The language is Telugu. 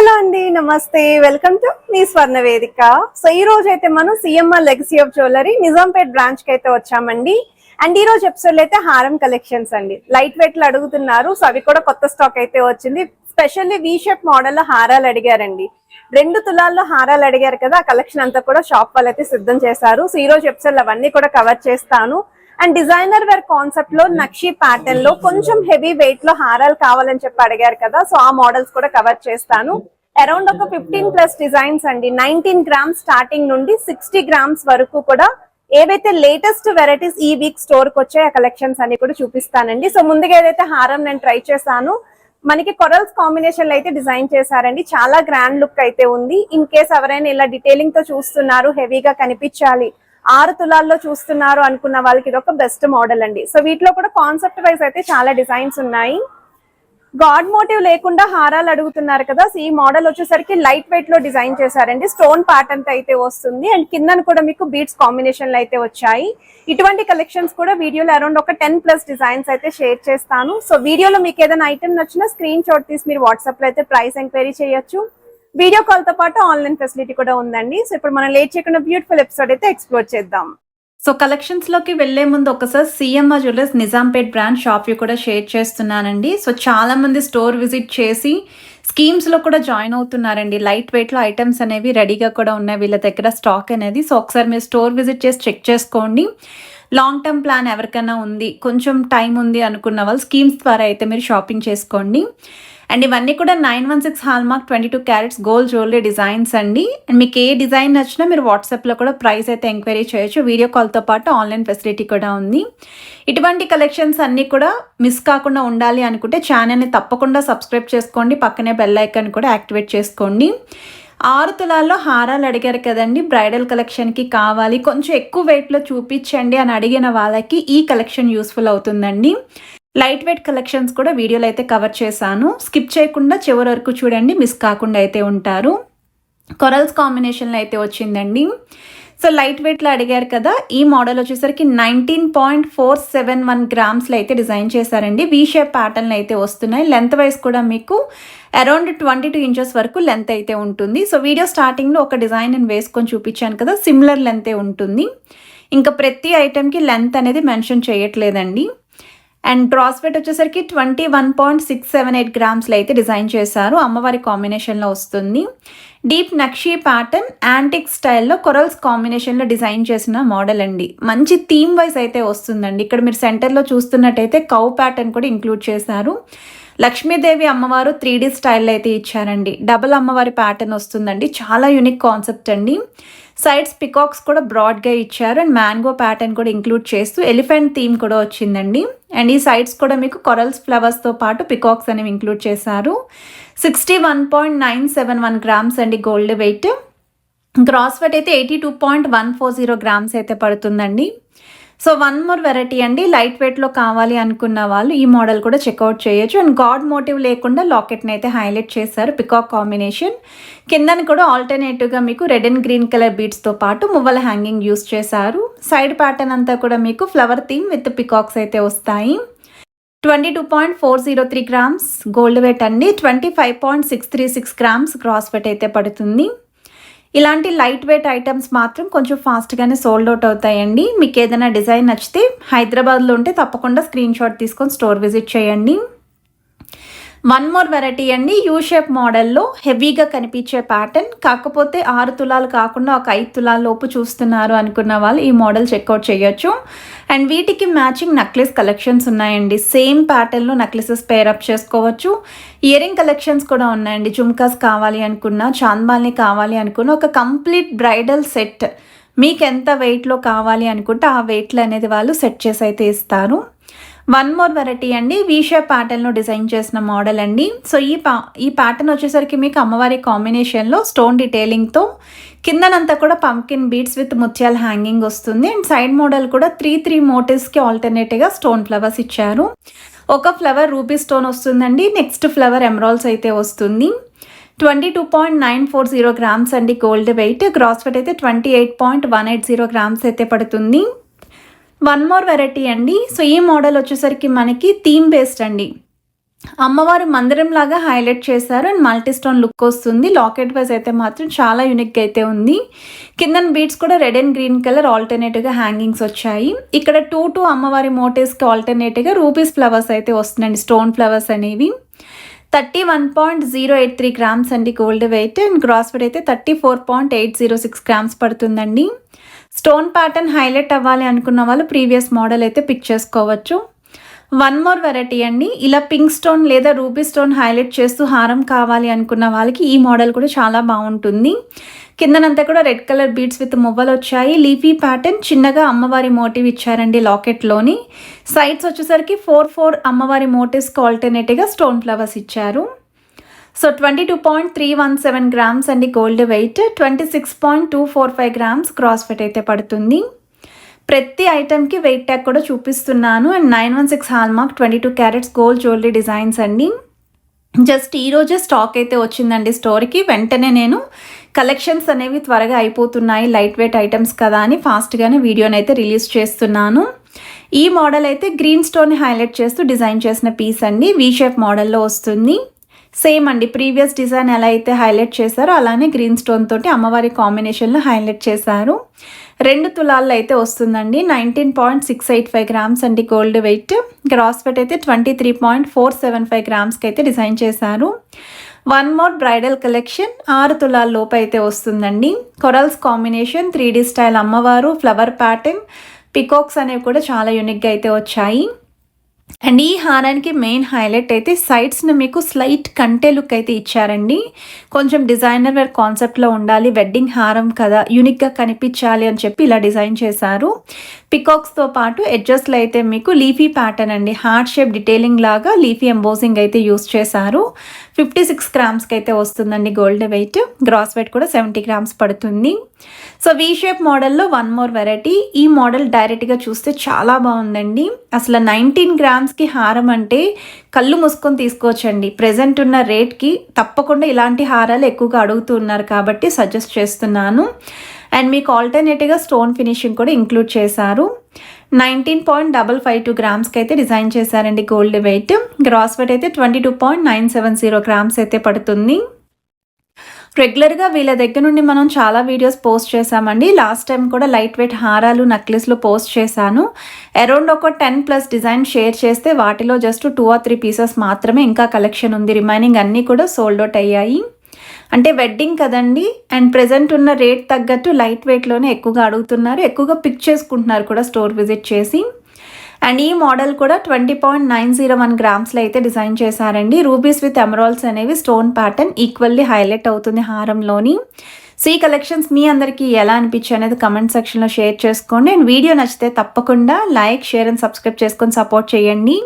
హలో అండి, నమస్తే. వెల్కమ్ టు మీ స్వర్ణ వేదిక. సో ఈ రోజు అయితే మనం CMR legacy of jewellery Nizampet branch కి అయితే వచ్చామండి. అండ్ ఈ రోజు ఎపిసోడ్ లో అయితే హారం కలెక్షన్స్ అండి. లైట్ వెయిట్ లో అడుగుతున్నారు, సో అవి కూడా కొత్త స్టాక్ అయితే వచ్చింది. స్పెషల్లీ వి షేప్ మోడల్ లో హారాలు అడిగారండి. 2 తులాల్లో హారాలు అడిగారు కదా, ఆ కలెక్షన్ అంతా కూడా షాప్ వాళ్ళు అయితే సిద్ధం చేశారు. సో ఈ రోజు ఎపిసోడ్ అవన్నీ కూడా కవర్ చేస్తాను. అండ్ డిజైనర్ వేర్ కాన్సెప్ట్ లో నక్షి ప్యాటర్న్ లో కొంచెం హెవీ వెయిట్ లో హారాలు కావాలని చెప్పి అడిగారు కదా, సో ఆ మోడల్స్ కూడా కవర్ చేస్తాను. అరౌండ్ ఒక 15+ డిజైన్స్ అండి. 19 గ్రామ్స్ స్టార్టింగ్ నుండి 60 గ్రామ్స్ వరకు కూడా ఏవైతే లేటెస్ట్ వెరైటీస్ ఈ వీక్ స్టోర్ కి వచ్చాయి ఆ కలెక్షన్స్ అన్ని కూడా చూపిస్తానండి. సో ముందుగా ఏదైతే హారం నేను ట్రై చేశాను, మనకి కొరల్స్ కాంబినేషన్ లో అయితే డిజైన్ చేశారండి. చాలా గ్రాండ్ లుక్ అయితే ఉంది. ఇన్ కేస్ ఎవరైనా ఇలా డీటెయిలింగ్ తో చూస్తున్నారు, హెవీగా కనిపించాలి, 6 తులాల్లో చూస్తున్నారు అనుకున్న వాళ్ళకి ఇది ఒక బెస్ట్ మోడల్ అండి. సో వీటిలో కూడా కాన్సెప్ట్ వైజ్ అయితే చాలా డిజైన్స్ ఉన్నాయి. గాడ్ మోటివ్ లేకుండా హారాలు అడుగుతున్నారు కదా, సో ఈ మోడల్ వచ్చేసరికి లైట్ వెయిట్ లో డిజైన్ చేశారండి. స్టోన్ ప్యాటర్న్ అయితే వస్తుంది. అండ్ కింద కూడా మీకు బీడ్స్ కాంబినేషన్ లో అయితే వచ్చాయి. ఇటువంటి కలెక్షన్స్ కూడా వీడియోలో అరౌండ్ ఒక 10+ డిజైన్స్ అయితే షేర్ చేస్తాను. సో వీడియోలో మీకు ఏదైనా ఐటమ్ నచ్చినా స్క్రీన్ షాట్ తీసి మీరు వాట్సాప్ లో అయితే ప్రైస్ ఎంక్వైరీ చేయొచ్చు. వీడియో కాల్ తో పాటు ఆన్లైన్ ఫెసిలిటీ కూడా ఉందండి. సో ఇప్పుడు మనం లేట్ చేయకుండా బ్యూటిఫుల్ ఎపిసోడ్ అయితే ఎక్స్ప్లోర్ చేద్దాం. సో కలెక్షన్స్ లోకి వెళ్లే ముందు ఒకసారి CMR jewellers Nizampet branch shop కూడా షేర్ చేస్తున్నానండి. సో చాలా మంది స్టోర్ విజిట్ చేసి స్కీమ్స్ లో కూడా జాయిన్ అవుతున్నారండి. లైట్ వెయిట్ లో ఐటమ్స్ అనేవి రెడీగా కూడా ఉన్నాయి వీళ్ళ దగ్గర స్టాక్ అనేది. సో ఒకసారి మీరు స్టోర్ విజిట్ చేసి చెక్ చేసుకోండి. లాంగ్ టర్మ్ ప్లాన్ ఎవరికైనా ఉంది, కొంచెం టైం ఉంది అనుకున్న వాళ్ళు స్కీమ్స్ ద్వారా అయితే మీరు షాపింగ్ చేసుకోండి. అండ్ ఇవన్నీ కూడా 916 hallmark 22 carats gold jewellery designs అండి. అండ్ మీకు ఏ డిజైన్ నచ్చినా మీరు వాట్సాప్లో కూడా ప్రైస్ అయితే ఎంక్వైరీ చేయొచ్చు. వీడియో కాల్తో పాటు ఆన్లైన్ ఫెసిలిటీ కూడా ఉంది. ఇటువంటి కలెక్షన్స్ అన్నీ కూడా మిస్ కాకుండా ఉండాలి అనుకుంటే ఛానల్ని తప్పకుండా సబ్స్క్రైబ్ చేసుకోండి. పక్కనే బెల్ ఐకాన్ కూడా యాక్టివేట్ చేసుకోండి. 6 తులాల్లో హారాలు అడిగారు కదండి, బ్రైడల్ కలెక్షన్కి కావాలి, కొంచెం ఎక్కువ వెయిట్లో చూపించండి అని అడిగిన వాళ్ళకి ఈ కలెక్షన్ యూస్ఫుల్ అవుతుందండి. లైట్ వెయిట్ కలెక్షన్స్ కూడా వీడియోలో అయితే కవర్ చేశాను. స్కిప్ చేయకుండా చివరి వరకు చూడండి, మిస్ కాకుండా అయితే ఉంటారు. కొరల్స్ కాంబినేషన్లో అయితే వచ్చిందండి. సో లైట్ వెయిట్లో అడిగారు కదా, ఈ మోడల్ వచ్చేసరికి 19.471 గ్రామ్స్లో అయితే డిజైన్ చేశారండి. వీ షేప్ ప్యాటర్న్లు అయితే వస్తున్నాయి. లెంత్ వైజ్ కూడా మీకు అరౌండ్ 22 ఇంచెస్ వరకు లెంత్ అయితే ఉంటుంది. సో వీడియో స్టార్టింగ్లో ఒక డిజైన్ నేను వేసుకొని చూపించాను కదా, సిమిలర్ లెంతే ఉంటుంది. ఇంకా ప్రతి ఐటెంకి లెంత్ అనేది మెన్షన్ చేయట్లేదండి. అండ్ గ్రాస్ వెయిట్ వచ్చేసరికి 21.678 గ్రామ్స్లో అయితే డిజైన్ చేశారు. అమ్మవారి కాంబినేషన్లో వస్తుంది. డీప్ నక్షి ప్యాటర్న్ యాంటిక్ స్టైల్లో కొరల్స్ కాంబినేషన్లో డిజైన్ చేసిన మోడల్ అండి. మంచి థీమ్ వైజ్ అయితే వస్తుందండి. ఇక్కడ మీరు సెంటర్లో చూస్తున్నట్టయితే కౌ ప్యాటర్న్ కూడా ఇంక్లూడ్ చేశారు. లక్ష్మీదేవి అమ్మవారు 3D స్టైల్లో అయితే ఇచ్చారండి. డబుల్ అమ్మవారి ప్యాటర్న్ వస్తుందండి. చాలా యూనిక్ కాన్సెప్ట్ అండి. సైడ్స్ పికాక్స్ కూడా బ్రాడ్గా ఇచ్చారు. అండ్ మ్యాంగో ప్యాటర్న్ కూడా ఇంక్లూడ్ చేస్తూ ఎలిఫెంట్ థీమ్ కూడా వచ్చిందండి. అండ్ ఈ సైడ్స్ కూడా మీకు కొరల్స్ ఫ్లవర్స్తో పాటు పికాక్స్ అనేవి ఇంక్లూడ్ చేశారు. 61.971 గ్రామ్స్ అండి గోల్డ్ వెయిట్. గ్రాస్ వెయిట్ అయితే 82.140 గ్రామ్స్ అయితే పడుతుందండి. సో వన్ మోర్ వెరైటీ అండి, లైట్ వెయిట్లో కావాలి అనుకున్న వాళ్ళు ఈ మోడల్ కూడా చెక్అవుట్ చేయొచ్చు. అండ్ గాడ్ మోటివ్ లేకుండా లాకెట్ని అయితే హైలైట్ చేశారు. పికాక్ కాంబినేషన్ కిందని కూడా ఆల్టర్నేటివ్గా మీకు రెడ్ అండ్ గ్రీన్ కలర్ బీడ్స్తో పాటు మువ్వల హ్యాంగింగ్ యూస్ చేశారు. సైడ్ ప్యాటర్న్ అంతా కూడా మీకు ఫ్లవర్ థీమ్ విత్ పికాక్స్ అయితే వస్తాయి. 22.403 గ్రామ్స్ గోల్డ్ వెయిట్ అండి. 25.636 గ్రామ్స్ గ్రాస్ వెయిట్ అయితే పడుతుంది. ఇలాంటి లైట్ వెయిట్ ఐటమ్స్ మాత్రం కొంచెం ఫాస్ట్గానే సోల్డ్ అవుట్ అవుతాయండి. మీకు ఏదైనా డిజైన్ నచ్చితే హైదరాబాద్లో ఉంటే తప్పకుండా స్క్రీన్ షాట్ తీసుకొని స్టోర్ విజిట్ చేయండి. వన్ మోర్ వెరైటీ అండి, యూ షేప్ మోడల్లో హెవీగా కనిపించే ప్యాటర్న్, కాకపోతే 6 తులాలు కాకుండా ఒక 5 తులాల లోపు చూస్తున్నారు అనుకున్న వాళ్ళు ఈ మోడల్ చెక్అవుట్ చేయొచ్చు. అండ్ వీటికి మ్యాచింగ్ నెక్లెస్ కలెక్షన్స్ ఉన్నాయండి. సేమ్ ప్యాటర్న్లో నెక్లెసెస్ పేరప్ చేసుకోవచ్చు. ఇయరింగ్ కలెక్షన్స్ కూడా ఉన్నాయండి. జుమ్కాస్ కావాలి అనుకున్నా, చాంద్బాల్ని కావాలి అనుకున్న ఒక కంప్లీట్ బ్రైడల్ సెట్ మీకు ఎంత వెయిట్లో కావాలి అనుకుంటే ఆ వెయిట్లు అనేది వాళ్ళు సెట్ చేసి అయితే ఇస్తారు. వన్ మోర్ వెరైటీ అండి, వీ షేప్ ప్యాటర్న్లో డిజైన్ చేసిన మోడల్ అండి. సో ఈ ప్యాటర్న్ వచ్చేసరికి మీకు అమ్మవారి కాంబినేషన్లో స్టోన్ డీటెయిలింగ్తో కిందనంతా కూడా పంకిన్ బీడ్స్ విత్ ముత్యాల హ్యాంగింగ్ వస్తుంది. అండ్ సైడ్ మోడల్ కూడా 3 మోటివ్స్కి ఆల్టర్నేటివ్గా స్టోన్ ఫ్లవర్స్ ఇచ్చారు. ఒక ఫ్లవర్ రూబీ స్టోన్ వస్తుందండి, నెక్స్ట్ ఫ్లవర్ ఎమరాల్డ్స్ అయితే వస్తుంది. 22.940 గ్రామ్స్ అండి గోల్డ్ వెయిట్. గ్రాస్ వెయిట్ అయితే 28.180 గ్రామ్స్ అయితే పడుతుంది. వన్ మోర్ వెరైటీ అండి. సో ఈ మోడల్ వచ్చేసరికి మనకి థీమ్ బేస్డ్ అండి. అమ్మవారి మందిరం లాగా హైలైట్ చేశారు అండ్ మల్టీ స్టోన్ లుక్ వస్తుంది. లాకెట్ వైజ్ అయితే మాత్రం చాలా యూనిక్ అయితే ఉంది. కిందన బీడ్స్ కూడా రెడ్ అండ్ గ్రీన్ కలర్ ఆల్టర్నేటివ్గా హ్యాంగింగ్స్ వచ్చాయి. ఇక్కడ 2 అమ్మవారి మోటివ్స్కి ఆల్టర్నేటివ్గా రూపీస్ ఫ్లవర్స్ అయితే వస్తున్నాయండి, స్టోన్ ఫ్లవర్స్ అనేవి. 31.083 గ్రామ్స్ అండి gold weight and gross weight అయితే 34.806 గ్రామ్స్ పడుతుందండి. స్టోన్ ప్యాటర్న్ హైలైట్ అవ్వాలి అనుకున్న వాళ్ళు ప్రీవియస్ మోడల్ అయితే పిక్ చేసుకోవచ్చు. వన్ మోర్ వెరైటీ అండి, ఇలా పింక్ స్టోన్ లేదా రూబీ స్టోన్ హైలైట్ చేస్తూ హారం కావాలి అనుకున్న వాళ్ళకి ఈ మోడల్ కూడా చాలా బాగుంటుంది. కిందనంతా కూడా రెడ్ కలర్ బీడ్స్ విత్ మువ్వలు వచ్చాయి. లీఫీ ప్యాటర్న్ చిన్నగా అమ్మవారి మోటివ్ ఇచ్చారండి లాకెట్లోని. సైడ్స్ వచ్చేసరికి 4 అమ్మవారి మోటివ్స్కి ఆల్టర్నేటివ్గా స్టోన్ ఫ్లవర్స్ ఇచ్చారు. సో 22.317 గ్రామ్స్ అండి gold wait, 26.245 grams cross wait అయితే పడుతుంది. ప్రతి ఐటెంకి వెయిట్ ట్యాగ్ కూడా చూపిస్తున్నాను and 916 hallmark 22 carats gold jewellery designs అండి. జస్ట్ ఈరోజే స్టాక్ అయితే వచ్చిందండి స్టోర్కి. వెంటనే నేను కలెక్షన్స్ అనేవి త్వరగా అయిపోతున్నాయి, లైట్ వెయిట్ ఐటమ్స్ కదా అని ఫాస్ట్గానే వీడియోని అయితే రిలీజ్ చేస్తున్నాను. ఈ మోడల్ అయితే గ్రీన్ స్టోన్ని హైలైట్ చేస్తూ డిజైన్ చేసిన పీస్ అండి, వీ షేప్ మోడల్లో వస్తుంది. సేమ్ అండి, ప్రీవియస్ డిజైన్ ఎలా అయితే హైలైట్ చేశారో అలానే గ్రీన్ స్టోన్ తోటి అమ్మవారి కాంబినేషన్లో హైలైట్ చేశారు. 2 తులాల్లో అయితే వస్తుందండి. 19.685 గ్రామ్స్ అండి గోల్డ్ వెయిట్, గ్రాస్ వెయిట్ అయితే 23.475 గ్రామ్స్కి అయితే డిజైన్ చేశారు. వన్ మోర్ బ్రైడల్ కలెక్షన్ 6 తులాల లోపు అయితే వస్తుందండి. కొరల్స్ కాంబినేషన్, 3D స్టైల్ అమ్మవారు, ఫ్లవర్ ప్యాటర్న్, పికాక్స్ అనేవి కూడా చాలా యూనిక్గా అయితే వచ్చాయి. అండ్ ఈ హారానికి మెయిన్ హైలైట్ అయితే సైడ్స్ని మీకు స్లైట్ కంటే లుక్ అయితే ఇచ్చారండి. కొంచెం డిజైనర్ వేర్ కాన్సెప్ట్లో ఉండాలి, వెడ్డింగ్ హారం కదా, యూనిక్గా కనిపించాలి అని చెప్పి ఇలా డిజైన్ చేశారు. పికాక్స్తో పాటు ఎడ్జస్ట్లో అయితే మీకు లీఫీ ప్యాటర్న్ అండి, హార్ట్ షేప్ డీటెయిలింగ్ లాగా లీఫీ ఎంబోజింగ్ అయితే యూస్ చేశారు. 56 గ్రామ్స్కి అయితే వస్తుందండి గోల్డ్ వెయిట్, గ్రాస్ వెయిట్ కూడా 70 గ్రామ్స్ పడుతుంది. సో వీ షేప్ మోడల్లో వన్ మోర్ వెరైటీ. ఈ మోడల్ డైరెక్ట్గా చూస్తే చాలా బాగుందండి. అసలు 19 గ్రామ్స్కి హారం అంటే కళ్ళు మూసుకొని తీసుకోవచ్చండి. ప్రెజెంట్ ఉన్న రేట్కి తప్పకుండా ఇలాంటి హారాలు ఎక్కువగా అడుగుతూ ఉన్నారు కాబట్టి సజెస్ట్ చేస్తున్నాను. అండ్ మీకు ఆల్టర్నేటివ్గా స్టోన్ ఫినిషింగ్ కూడా ఇంక్లూడ్ చేశారు. 19.552 గ్రామ్స్కి అయితే డిజైన్ చేశారండి గోల్డ్ వెయిట్, గ్రాస్ వెయిట్ అయితే 22.970 గ్రామ్స్ అయితే పడుతుంది. రెగ్యులర్గా వీళ్ళ దగ్గర నుండి మనం చాలా వీడియోస్ పోస్ట్ చేశామండి. లాస్ట్ టైం కూడా లైట్ వెయిట్ హారాలు, నక్లెస్లు పోస్ట్ చేశాను. అరౌండ్ ఒక 10+ డిజైన్ షేర్ చేస్తే వాటిలో జస్ట్ 2 or 3 పీసెస్ మాత్రమే ఇంకా కలెక్షన్ ఉంది. రిమైనింగ్ అన్నీ కూడా సోల్డ్ అవుట్ అయ్యాయి. అంటే వెడ్డింగ్ కదండి, అండ్ ప్రెజెంట్ ఉన్న రేట్ తగ్గట్టు లైట్ వెయిట్లోనే ఎక్కువగా అడుగుతున్నారు, ఎక్కువగా పిక్ చేసుకుంటున్నారు కూడా స్టోర్ విజిట్ చేసి. అండ్ ఈ మోడల్ కూడా 20.901 గ్రామ్స్లో అయితే డిజైన్ చేశారండి. రూబీస్ విత్ ఎమరాల్డ్స్ అనేవి స్టోన్ ప్యాటర్న్ ఈక్వల్లీ హైలైట్ అవుతుంది హారంలోని. సో ఈ కలెక్షన్స్ మీ అందరికీ ఎలా అనిపించాయి అనేది కమెంట్ సెక్షన్లో షేర్ చేసుకోండి. అండ్ వీడియో నచ్చితే తప్పకుండా లైక్, షేర్ అండ్ సబ్స్క్రైబ్ చేసుకొని సపోర్ట్ చేయండి.